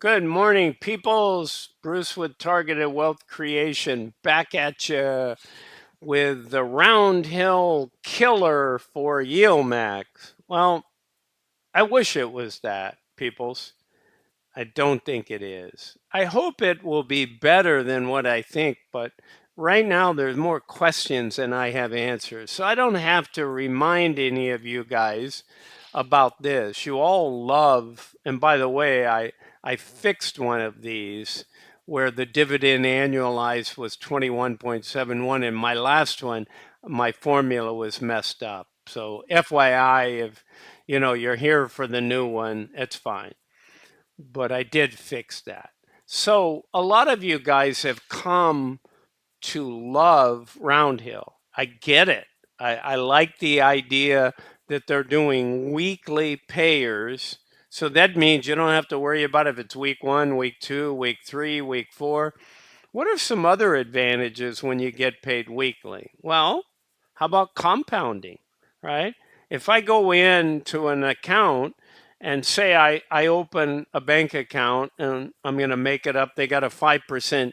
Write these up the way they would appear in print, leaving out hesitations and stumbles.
Good morning, peoples. Bruce with Targeted Wealth Creation back at you with the Roundhill Killer for YieldMax. Well, I wish it was that, peoples. I don't think it is. I hope it will be better than what I think, but right now there's more questions than I have answers. So I don't have to remind any of you guys about this. You all love, and by the way, I fixed one of these where the dividend annualized was 21.71, and my last one, my formula was messed up. So FYI, if you're here for the new one, it's fine, but I did fix that. So a lot of you guys have come to love Roundhill. I get it. I like the idea that they're doing weekly payers. So that means you don't have to worry about if it's week 1, week 2, week 3, week 4. What are some other advantages when you get paid weekly? Well, how about compounding, right? If I go into an account and say I open a bank account and I'm going to make it up, they got a 5%,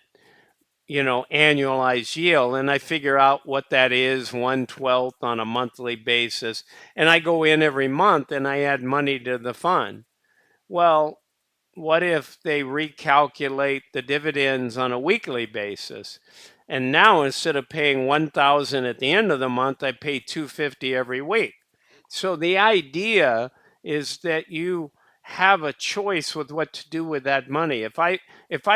annualized yield, and I figure out what that is, 1/12 on a monthly basis, and I go in every month and I add money to the fund. Well, what if they recalculate the dividends on a weekly basis? And now instead of paying 1,000 at the end of the month, I pay 250 every week. So the idea is that you have a choice with what to do with that money. If I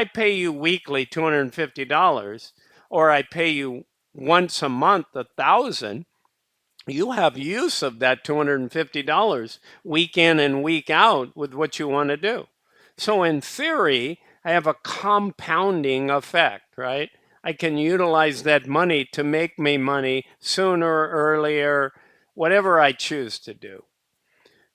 pay you weekly $250, or I pay you once a month 1,000, you have use of that $250 week in and week out with what you want to do. So in theory, I have a compounding effect, right? I can utilize that money to make me money sooner, earlier, whatever I choose to do.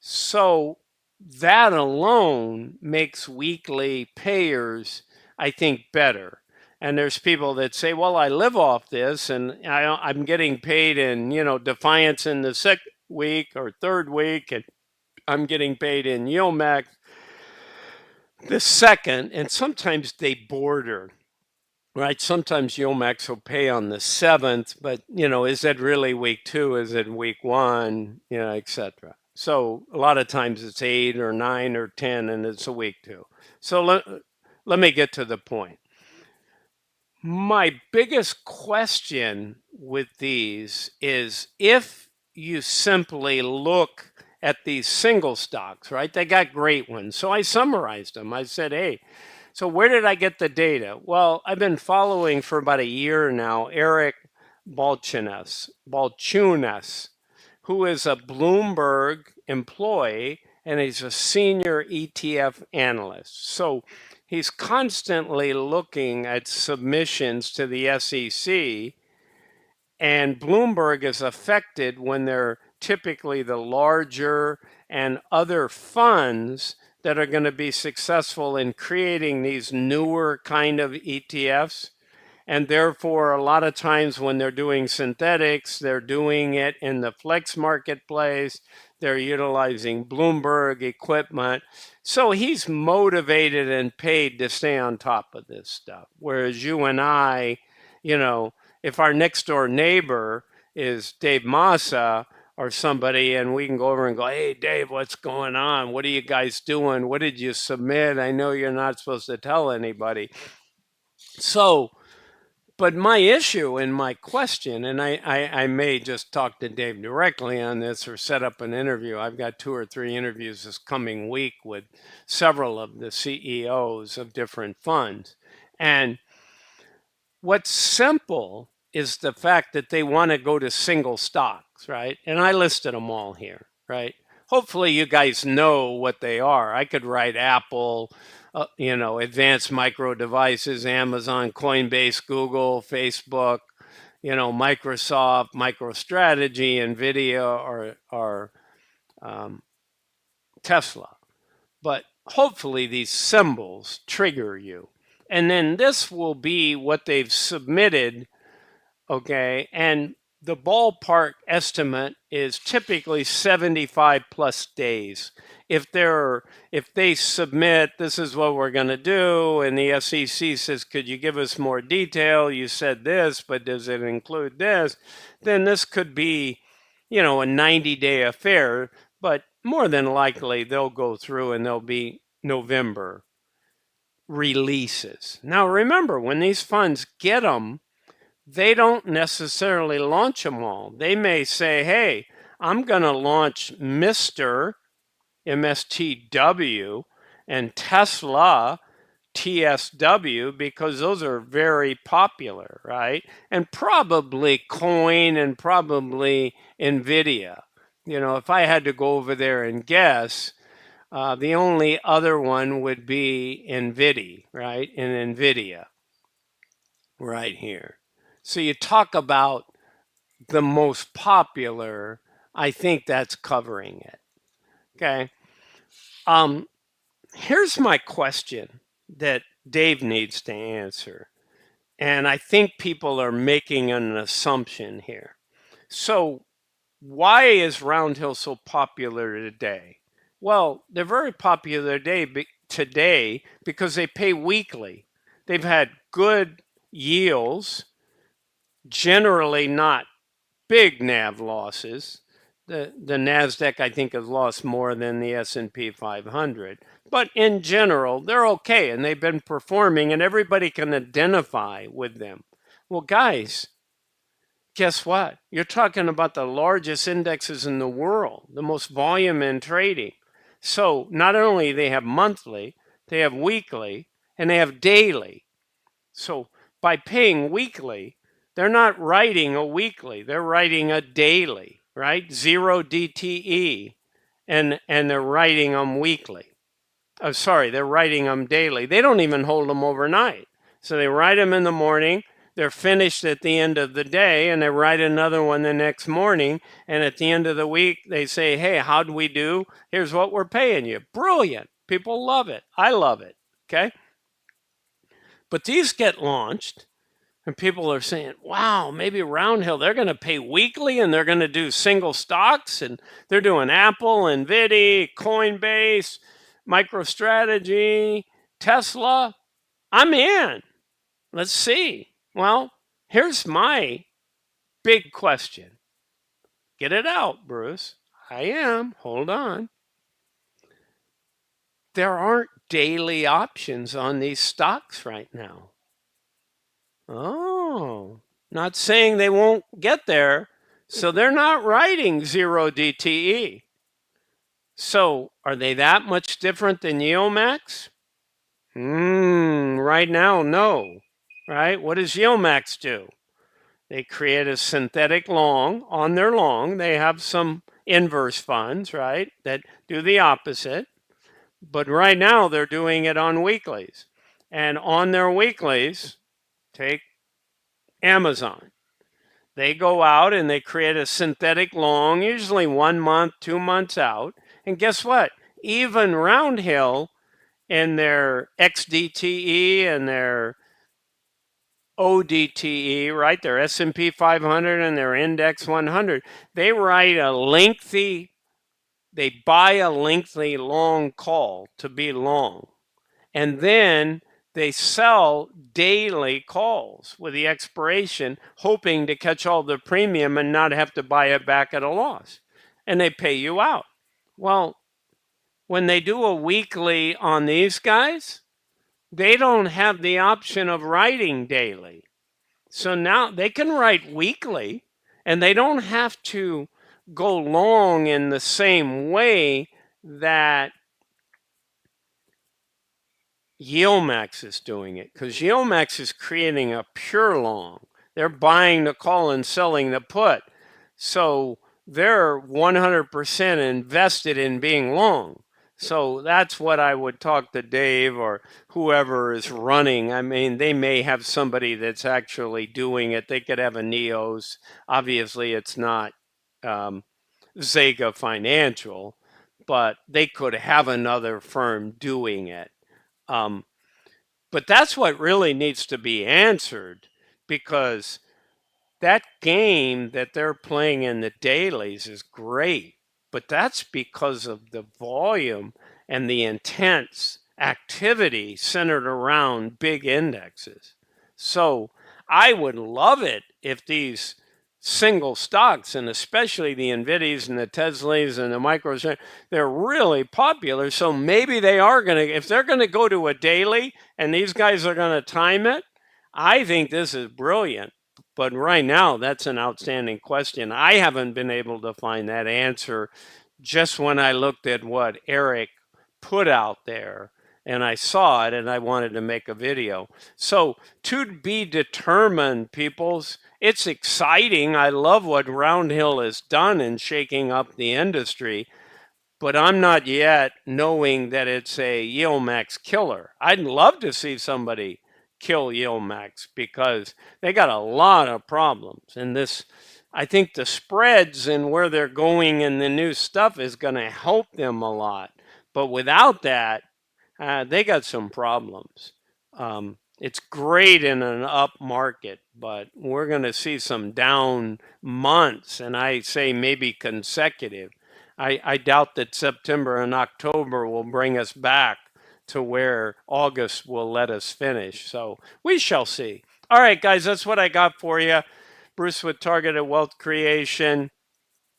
So that alone makes weekly payers, I think, better. And there's people that say, well, I live off this and I'm getting paid in, Defiance in the second week or third week, and I'm getting paid in YieldMax the second, and sometimes they border, right? Sometimes YieldMax will pay on the 7th, but, is that really week 2? Is it week 1? Etc. So a lot of times it's 8 or 9 or 10, and it's a week 2. So let me get to the point. My biggest question with these is if you simply look at these single stocks, right? They got great ones. So I summarized them. I said, hey, so where did I get the data? Well, I've been following for about a year now Eric Balchunas, who is a Bloomberg employee and he's a senior ETF analyst. So he's constantly looking at submissions to the SEC, and Bloomberg is affected when they're typically the larger and other funds that are going to be successful in creating these newer kind of ETFs. And therefore, a lot of times when they're doing synthetics, they're doing it in the flex marketplace. They're utilizing Bloomberg equipment. So he's motivated and paid to stay on top of this stuff. Whereas you and I, you know, if our next door neighbor is Dave Massa or somebody, and we can go over and go, hey, Dave, what's going on? What are you guys doing? What did you submit? I know you're not supposed to tell anybody. So, but my issue and my question, and I may just talk to Dave directly on this or set up an interview. I've got 2 or 3 interviews this coming week with several of the CEOs of different funds. And what's simple is the fact that they want to go to single stocks, right? And I listed them all here, right? Hopefully you guys know what they are. I could write Apple, Advanced Micro Devices, Amazon, Coinbase, Google, Facebook, Microsoft, MicroStrategy, NVIDIA, or Tesla. But hopefully these symbols trigger you. And then this will be what they've submitted, okay? And the ballpark estimate is typically 75 plus days. If they submit, this is what we're going to do, and the SEC says, could you give us more detail? You said this, but does it include this? Then this could be, a 90-day affair, but more than likely they'll go through and there'll be November releases. Now remember, when these funds get them, they don't necessarily launch them all. They may say, hey, I'm going to launch Mr. MSTW and Tesla TSW because those are very popular, right? And probably Coin and probably NVIDIA. If I had to go over there and guess, the only other one would be NVIDIA, right? And NVIDIA right here. So you talk about the most popular, I think that's covering it. Okay. Here's my question that Dave needs to answer. And I think people are making an assumption here. So, why is Roundhill so popular today? Well, they're very popular today because they pay weekly. They've had good yields, generally not big NAV losses. The Nasdaq, I think, has lost more than the S&P 500, but in general, they're okay, and they've been performing, and everybody can identify with them. Well, guys, guess what? You're talking about the largest indexes in the world, the most volume in trading. So not only they have monthly, they have weekly, and they have daily. So by paying weekly, they're not writing a weekly, they're writing a daily, right? 0 DTE, and they're writing them weekly. Oh, sorry, they're writing them daily. They don't even hold them overnight. So they write them in the morning, they're finished at the end of the day, and they write another one the next morning. And at the end of the week, they say, hey, how'd we do? Here's what we're paying you. Brilliant. People love it. I love it. Okay. But these get launched, and people are saying, wow, maybe Roundhill, they're going to pay weekly and they're going to do single stocks, and they're doing Apple, NVIDIA, Coinbase, MicroStrategy, Tesla. I'm in. Let's see. Well, here's my big question. Get it out, Bruce. I am. Hold on. There aren't daily options on these stocks right now. Oh, not saying they won't get there. So they're not writing 0 DTE. So are they that much different than YieldMax? Right now, no. Right? What does YieldMax do? They create a synthetic long on their long. They have some inverse funds, right, that do the opposite. But right now, they're doing it on weeklies. And on their weeklies, take Amazon. They go out and they create a synthetic long, usually 1 month, 2 months out. And guess what? Even Roundhill and their XDTE and their ODTE, right? Their S&P 500 and their Index 100. They buy a lengthy long call to be long. And then they sell daily calls with the expiration, hoping to catch all the premium and not have to buy it back at a loss. And they pay you out. Well, when they do a weekly on these guys, they don't have the option of writing daily. So now they can write weekly, and they don't have to go long in the same way that YieldMax is doing it, because YieldMax is creating a pure long. They're buying the call and selling the put. So they're 100% invested in being long. So that's what I would talk to Dave or whoever is running. I mean, they may have somebody that's actually doing it. They could have a NEOS. Obviously, it's not Zega Financial, but they could have another firm doing it. But that's what really needs to be answered, because that game that they're playing in the dailies is great, but that's because of the volume and the intense activity centered around big indexes. So I would love it if these single stocks, and especially the Nvidias and the Teslas and the micros, they're really popular. So maybe they are going to, if they're going to go to a daily and these guys are going to time it, I think this is brilliant. But right now, that's an outstanding question. I haven't been able to find that answer just when I looked at what Eric put out there and I saw it and I wanted to make a video. So to be determined, peoples, it's exciting. I love what Roundhill has done in shaking up the industry, but I'm not yet knowing that it's a YieldMax killer. I'd love to see somebody kill YieldMax because they got a lot of problems. And this, I think the spreads and where they're going and the new stuff is going to help them a lot. But without that, they got some problems. It's great in an up market, but we're going to see some down months, and I say maybe consecutive. I doubt that September and October will bring us back to where August will let us finish. So we shall see. All right, guys, that's what I got for you. Bruce with Targeted Wealth Creation.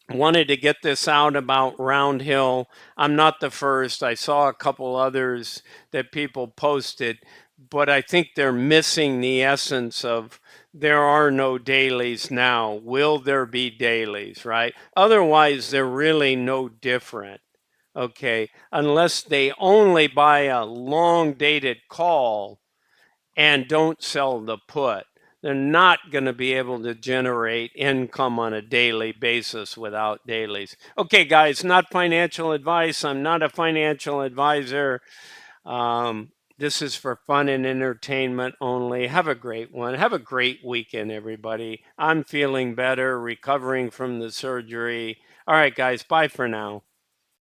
Wanted to get this out about Roundhill. I'm not the first. I saw a couple others that people posted, but I think they're missing the essence of there are no dailies now. Will there be dailies, right? Otherwise, they're really no different. Okay, unless they only buy a long dated call and don't sell the put. They're not going to be able to generate income on a daily basis without dailies. Okay, guys, not financial advice. I'm not a financial advisor. This is for fun and entertainment only. Have a great one. Have a great weekend, everybody. I'm feeling better, recovering from the surgery. All right, guys, bye for now.